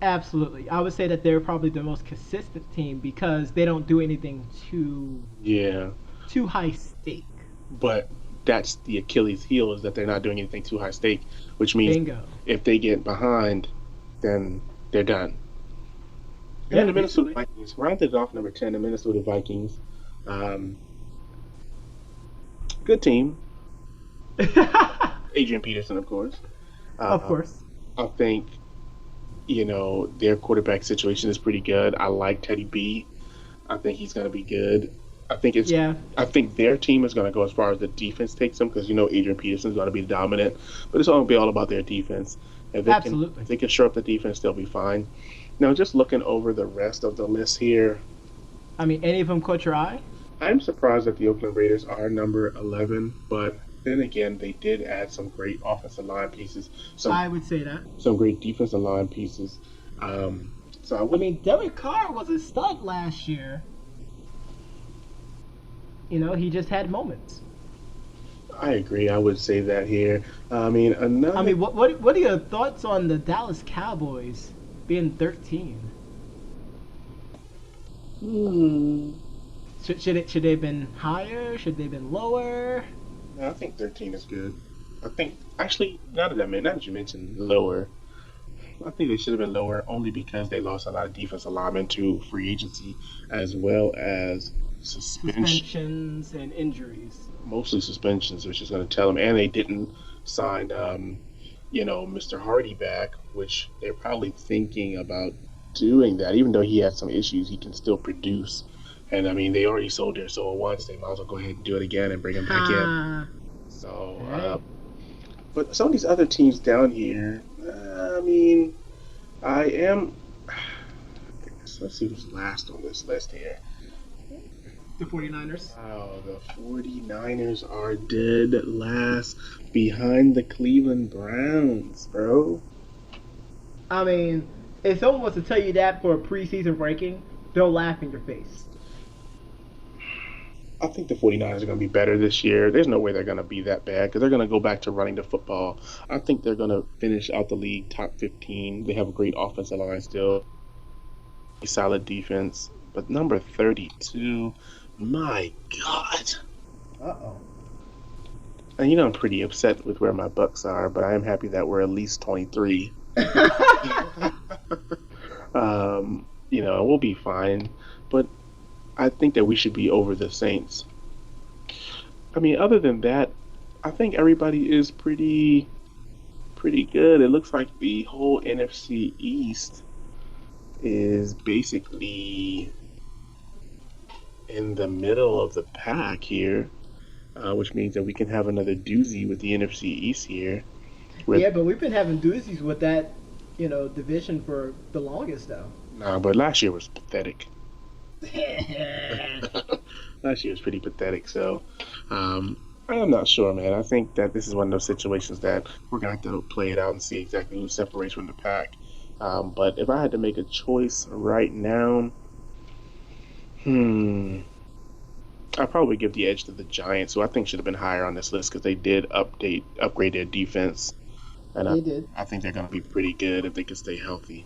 Absolutely. I would say that they're probably the most consistent team because they don't do anything too high stake. But that's the Achilles heel, is that they're not doing anything too high stake, which means Bingo. if they get behind, then they're done. And then the Minnesota Vikings rounded off number 10. The Minnesota Vikings, good team. Adrian Peterson, of course. Of course. I think their quarterback situation is pretty good. I like Teddy B. I think he's going to be good. I think it's. Yeah, I think their team is going to go as far as the defense takes them because Adrian Peterson's going to be dominant, but it's going to be all about their defense. absolutely. If they can shore up the defense, they'll be fine. Now, just looking over the rest of the list here, I mean, any of them caught your eye? I'm surprised that the Oakland Raiders are number 11, but then again, they did add some great offensive line pieces, I would say that. some great defensive line pieces. So I I would. mean, Derek Carr was a stud last year. He just had moments. I agree. I would say that here. I mean, another. I mean, what are your thoughts on the Dallas Cowboys being 13? Hmm. Should they have been higher? Should they have been lower? No, I think 13 is good. I think actually, now that you mentioned lower, I think they should have been lower only because they lost a lot of defensive linemen to free agency as well as Suspensions and injuries. mostly suspensions, which is going to tell them. And they didn't sign, Mr. Hardy back, which they're probably thinking about doing that. Even though he had some issues, he can still produce. And I mean, they already sold their soul once. They might as well go ahead and do it again and bring him back in. So, but some of these other teams down here, I mean, I am. Let's see who's last on this list here. The 49ers. Wow, the 49ers are dead last behind the Cleveland Browns, bro. I mean, if someone was to tell you that for a preseason ranking, they'll laugh in your face. I think the 49ers are going to be better this year. There's no way they're going to be that bad because they're going to go back to running the football. I think they're going to finish out the league top 15. They have a great offensive line still, a solid defense. But number 32, my God. Uh-oh. And I'm pretty upset with where my Bucks are, but I am happy that we're at least 23. We'll be fine. But I think that we should be over the Saints. I mean, other than that, I think everybody is pretty good. It looks like the whole NFC East is basically in the middle of the pack here, which means that we can have another doozy with the NFC East here. Yeah, but we've been having doozies with that, division for the longest, though. Nah, but last year was pathetic. Last year was pretty pathetic, so I'm not sure, man. I think that this is one of those situations that we're going to have to play it out and see exactly who separates from the pack. But if I had to make a choice right now, I'd probably give the edge to the Giants, who I think should have been higher on this list because they did upgrade their defense. And They did. I think they're going to be pretty good if they can stay healthy.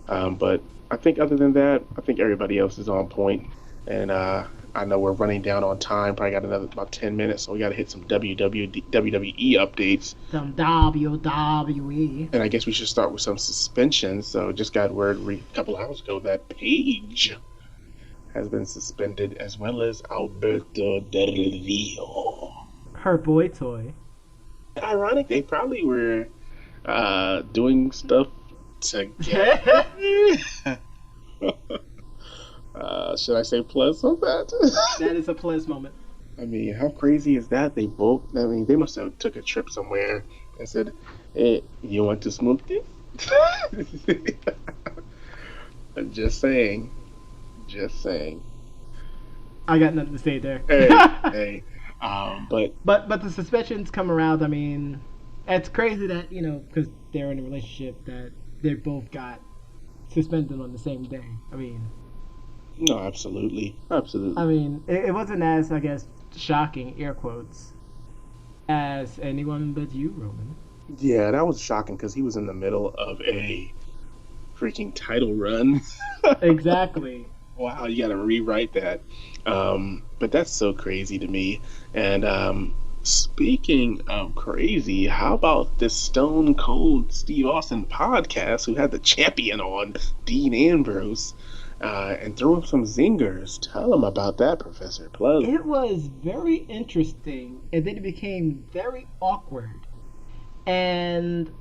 But I think other than that, I think everybody else is on point. And I know we're running down on time. Probably got another about 10 minutes, so we got to hit some WWE updates. Some WWE. And I guess we should start with some suspensions. So just got word a couple hours ago that Paige has been suspended, as well as Alberto Del Rio. Her boy toy. Ironic, they probably were doing stuff together. Should I say plus on that? That is a plus moment. I mean, how crazy is that? They must have took a trip somewhere and said, "Hey, you want to smoke this?" I'm just saying. I got nothing to say there. Hey. But the suspensions come around. I mean, it's crazy that because they're in a relationship that they both got suspended on the same day. I mean, no, absolutely. I mean, it wasn't as, I guess, shocking, air quotes, as anyone but you, Roman. Yeah, that was shocking because he was in the middle of a freaking title run. Exactly. Wow, you got to rewrite that. But that's so crazy to me. And speaking of crazy, how about this Stone Cold Steve Austin podcast who had the champion on, Dean Ambrose, and threw him some zingers? Tell him about that, Professor Plug. It was very interesting, and then it became very awkward. And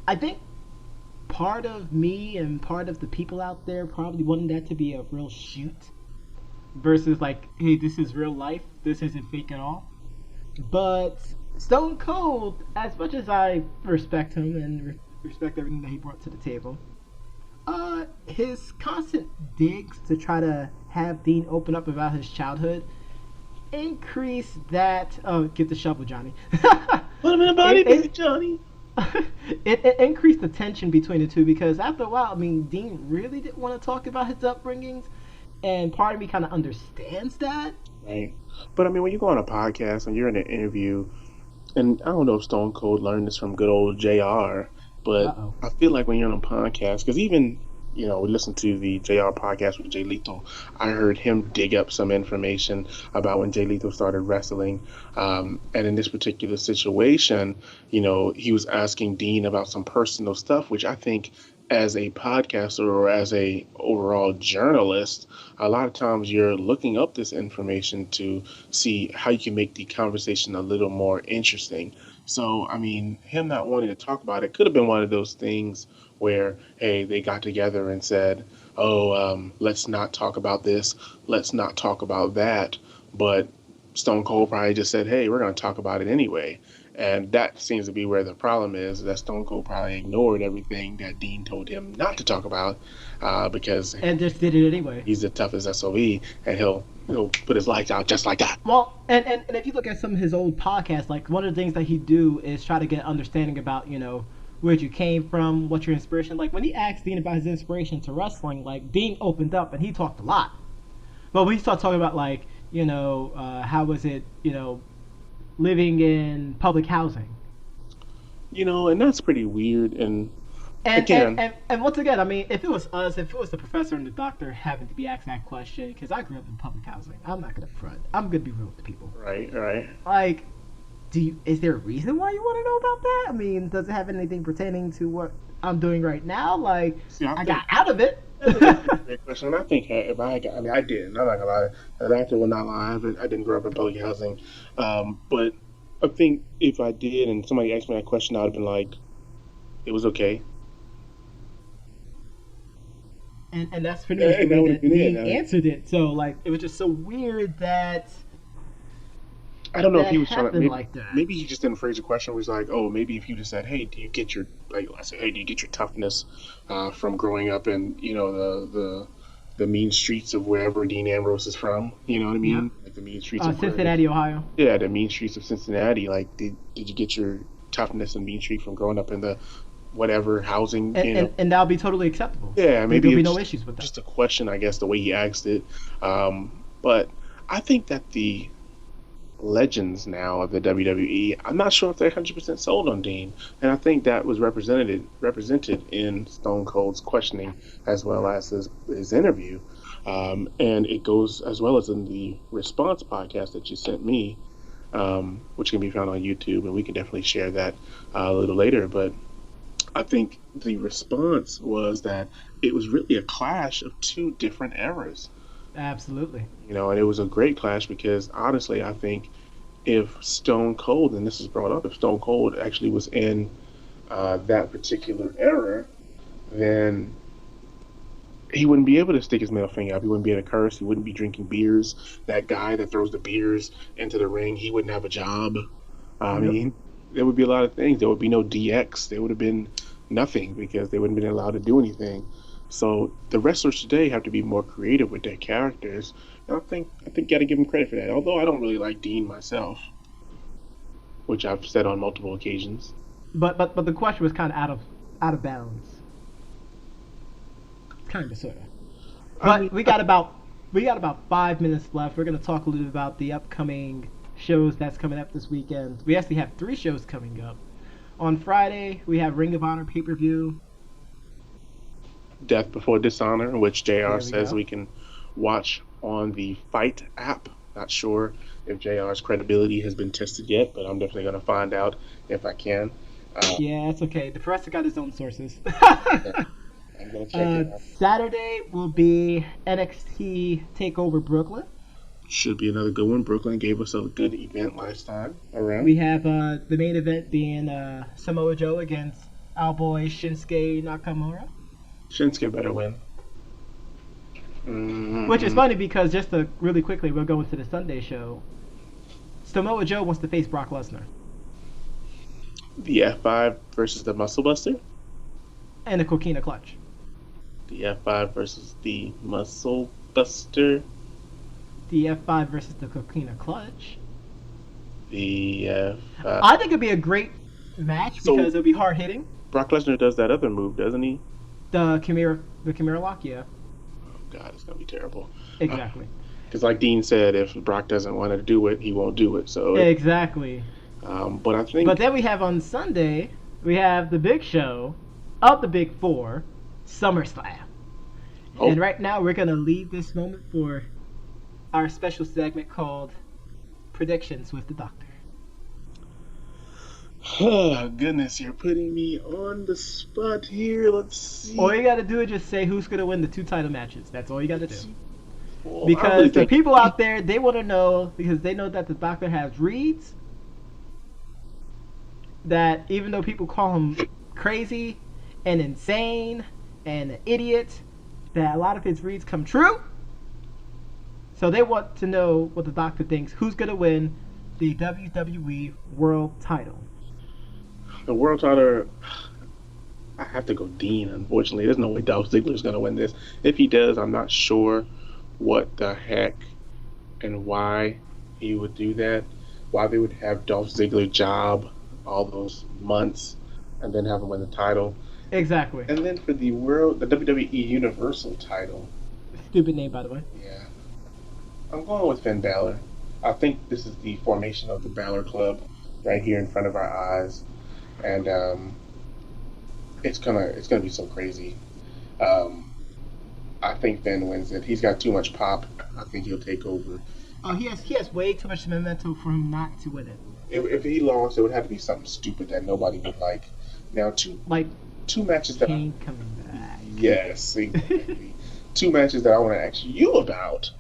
I think part of me and part of the people out there probably wanted that to be a real shoot. versus like, hey, this is real life. This isn't fake at all. But Stone Cold, as much as I respect him and respect everything that he brought to the table, his constant digs to try to have Dean open up about his childhood increase that. Oh, get the shovel, Johnny. Put him in a body bag, Johnny. It increased the tension between the two because after a while, I mean, Dean really didn't want to talk about his upbringings, and part of me kind of understands that. Right. But I mean, when you go on a podcast and you're in an interview, and I don't know if Stone Cold learned this from good old JR, but Uh-oh. I feel like when you're on a podcast, because even, we listened to the JR podcast with Jay Lethal, I heard him dig up some information about when Jay Lethal started wrestling. And in this particular situation, he was asking Dean about some personal stuff, which I think as a podcaster or as a overall journalist, a lot of times you're looking up this information to see how you can make the conversation a little more interesting. So, I mean, him not wanting to talk about it could have been one of those things where, hey, they got together and said, oh, let's not talk about this, let's not talk about that. But Stone Cold probably just said, hey, we're going to talk about it anyway. And that seems to be where the problem is, that Stone Cold probably ignored everything that Dean told him not to talk about because And just did it anyway. he's the toughest SOB, and he'll put his lights out just like that. Well, and if you look at some of his old podcasts, like one of the things that he do is try to get understanding about, where'd you came from, what's your inspiration. Like when he asked Dean about his inspiration to wrestling, like Dean opened up and he talked a lot. But when he started talking about like, how was it, living in public housing. And that's pretty weird. And And, again, and once again, I mean, if it was us, if it was the professor and the doctor having to be asked that question, because I grew up in public housing, I'm not gonna front. I'm gonna be real with the people. right. Like, is there a reason why you want to know about that? I mean, does it have anything pertaining to what I'm doing right now? Like, See, I got out of it. That's a great question. And I think if I got, I mean, I didn't. I'm not gonna lie. An actor will not lie. I didn't grow up in public housing, but I think if I did, and somebody asked me that question, I'd have been like, it was okay. And that's pretty much the And that way would've that been it. Dean answered it. So, like, it was just so weird that I don't know if that he was trying to. happened Maybe, like that. maybe he just didn't phrase the question. Was like, oh, maybe if you just said, hey, do you get your hey, do you get your toughness from growing up in the mean streets of wherever Dean Ambrose is from? You know what I mean? Yeah. Like the mean streets of Cincinnati, Ohio. Yeah, the mean streets of Cincinnati. Like, did you get your toughness and mean streak from growing up in the whatever housing? And that'll be totally acceptable. Yeah, maybe there'll be it's no issues with that. just a question, I guess, the way he asked it. But I think that the legends now of the WWE, I'm not sure if they're 100% sold on Dean, and I think that was represented in Stone Cold's questioning as well as his interview, and it goes as well as in the response podcast that you sent me, which can be found on YouTube, and we can definitely share that a little later. But I think the response was that it was really a clash of two different eras. Absolutely. And it was a great clash because honestly, I think if Stone Cold, and this is brought up, if Stone Cold actually was in that particular era, then he wouldn't be able to stick his middle finger up. He wouldn't be able to curse. He wouldn't be drinking beers. That guy that throws the beers into the ring, he wouldn't have a job. I mean, there would be a lot of things. There would be no DX. There would have been nothing because they wouldn't have been allowed to do anything. So the wrestlers today have to be more creative with their characters. And I think you got to give them credit for that. Although I don't really like Dean myself, which I've said on multiple occasions. But the question was kind of out of bounds. Kind of, sort of. But we got about 5 minutes left. We're gonna talk a little bit about the upcoming shows that's coming up this weekend. We actually have 3 shows coming up. On Friday, we have Ring of Honor pay-per-view. Death Before Dishonor, which JR says go. we can watch on the Fight app. Not sure if JR's credibility has been tested yet, but I'm definitely going to find out if I can. Yeah, it's okay. The professor got his own sources. I'm going to check it out. Saturday will be NXT TakeOver Brooklyn. Should be another good one. Brooklyn gave us a good event last time around. We have the main event being Samoa Joe against our boy Shinsuke Nakamura. Shinsuke better win. Which is funny because just to really quickly, we'll go into the Sunday show. Samoa Joe wants to face Brock Lesnar. The F5 versus the Muscle Buster. And the Coquina Clutch. The F5 versus the Muscle Buster. The F5 versus the Coquina Clutch. The F5. I think it'd be a great match because it'll be hard hitting. Brock Lesnar does that other move, doesn't he? The Chimera Lock, yeah. Oh God, it's gonna be terrible. Exactly. Because like Dean said, if Brock doesn't want to do it, he won't do it. So exactly. But I think. But then we have on Sunday, we have the big show of the Big Four, SummerSlam. Oh. And right now we're gonna leave this moment for our special segment called Predictions with the Doctor. Oh, goodness, you're putting me on the spot here. Let's see. All you gotta do is just say who's gonna win the 2 title matches. That's all you gotta do. Well, because really the people out there, they want to know, because they know that the Doctor has reads, that even though people call him crazy and insane and an idiot, that a lot of his reads come true. So they want to know what the Doctor thinks. Who's gonna win the WWE World Title? The world title, I have to go Dean, unfortunately. There's no way Dolph Ziggler's going to win this. If he does, I'm not sure what the heck and why he would do that. Why they would have Dolph Ziggler job all those months and then have him win the title. Exactly. And then for the WWE Universal title. Stupid name, by the way. Yeah. I'm going with Finn Balor. I think this is the formation of the Balor Club right here in front of our eyes. And it's gonna be so crazy. I think Finn wins it. He's got too much pop. I think he'll take over. Oh, he has way too much momentum for him not to win it. If he lost, it would have to be something stupid that nobody would like. Now, two matches that Kane coming back. Yes, exactly. 2 matches that I want to ask you about: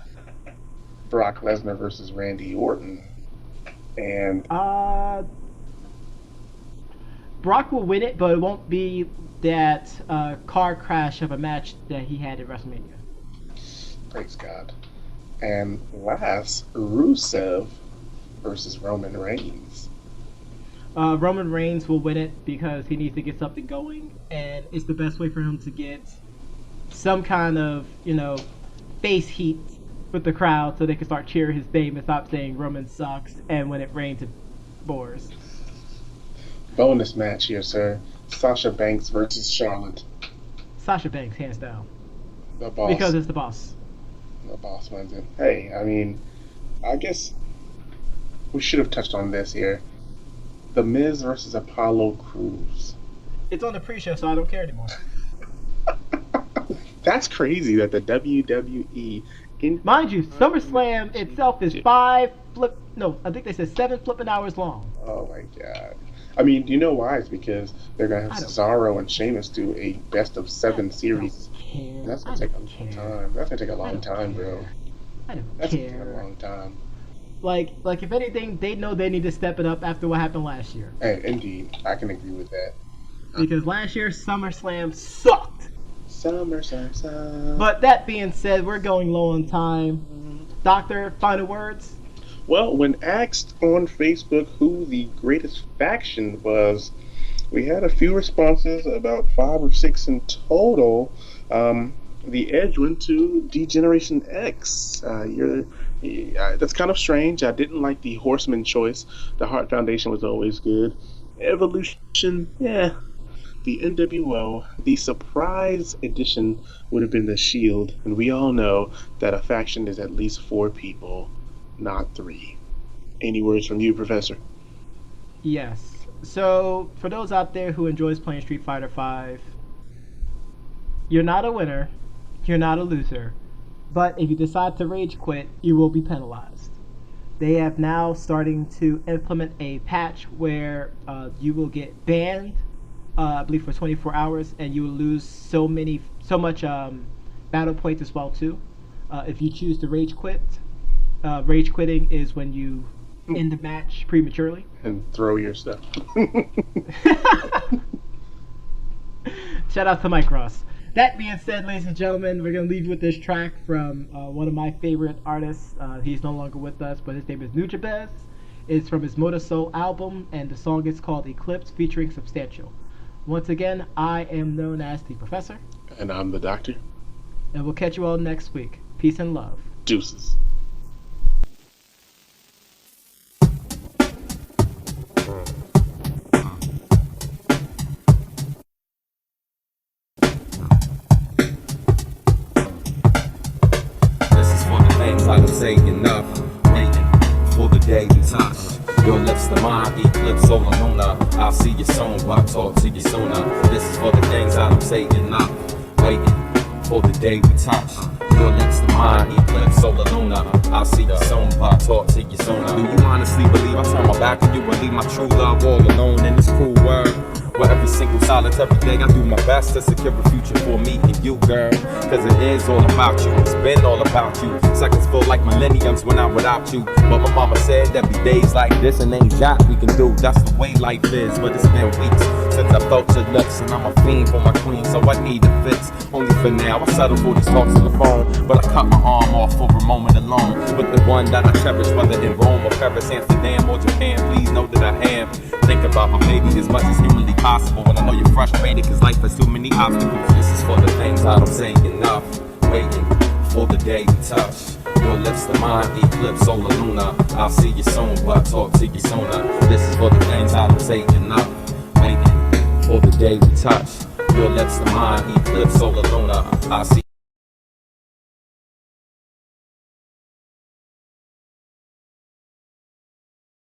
Brock Lesnar versus Randy Orton. And Brock will win it, but it won't be that car crash of a match that he had at WrestleMania. Praise God. And last, Rusev versus Roman Reigns. Roman Reigns will win it because he needs to get something going, and it's the best way for him to get some kind of, face heat with the crowd so they can start cheering his name and stop saying Roman sucks, and when it rains, it pours. Bonus match here, sir. Sasha Banks versus Charlotte. Sasha Banks, hands down. The boss. Because it's the boss. The boss wins it. Hey, I mean, I guess we should have touched on this here. The Miz versus Apollo Crews. It's on the pre-show, so I don't care anymore. That's crazy that the WWE... Mind you, SummerSlam itself is 7 flipping hours long. Oh my God. I mean, do you know why? It's because they're going to have Cesaro and Sheamus do a best of 7 series. That's going to take a long time. That's going to take a long time, bro. That's going to take a long time. Like if anything, they know they need to step it up after what happened last year. And indeed, I can agree with that. Because last year, SummerSlam sucked. SummerSlam. But that being said, we're going low on time. Doctor, final words? Well, when asked on Facebook who the greatest faction was, we had a few responses, about 5 or 6 in total. The edge went to D-Generation X. That's kind of strange. I didn't like the Horseman choice. The Heart Foundation was always good. Evolution, yeah. The NWO, the surprise edition would have been the Shield, and we all know that a faction is at least 4 people, not 3. Any words from you, Professor? Yes. So, for those out there who enjoys playing Street Fighter V, you're not a winner, you're not a loser, but if you decide to rage quit, you will be penalized. They have now starting to implement a patch where you will get banned, I believe for 24 hours, and you will lose so much battle points as well too. If you choose to rage quit, rage quitting is when you end the match prematurely and throw your stuff. Shout out to Mike Ross. that being said, ladies and gentlemen, we're going to leave you with this track from one of my favorite artists. He's no longer with us, but his name is Nujabez. It's from his Motor Soul album, and the song is called Eclipse featuring Substantial. Once again, I am known as the Professor. And I'm the Doctor. And we'll catch you all next week. Peace and love. Deuces. I don't say enough, waiting for the day we touch. Your lips to mine, eclipse solar lunar. I'll see you soon, but I'll talk to you sooner. This is for the things I don't say enough, waiting for the day we touch. Your lips to mine, eclipse solar lunar. I'll see you soon, but I'll talk to you sooner. Do you honestly believe I turn my back on you and leave my true love all alone in this cruel world? Where every single solitary day I do my best to secure a future for me and you, girl. Cause it is all about you, it's been all about you. Seconds feel like millenniums when I'm without you. But my mama said there'd be days like this and ain't that we can do. That's the way life is, but it's been weeks since I felt your lips. And I'm a fiend for my queen, so I need to fix. Only for now, I settle for these talks on the phone. But I cut my arm off for a moment alone with the one that I cherish, whether in Rome or Paris, Amsterdam or Japan. Please know that I am think about my baby as much as humanly possible. And I know you're frustrated cause life has too many obstacles. This is for the things I don't say enough, waiting for the day we touch. Your lips to mine, eclipse solar lunar. I'll see you soon, but I'll talk to you sooner. This is for the things I don't say enough, waiting for the day we touch. Your lips to mine, eclipse solar lunar. I'll see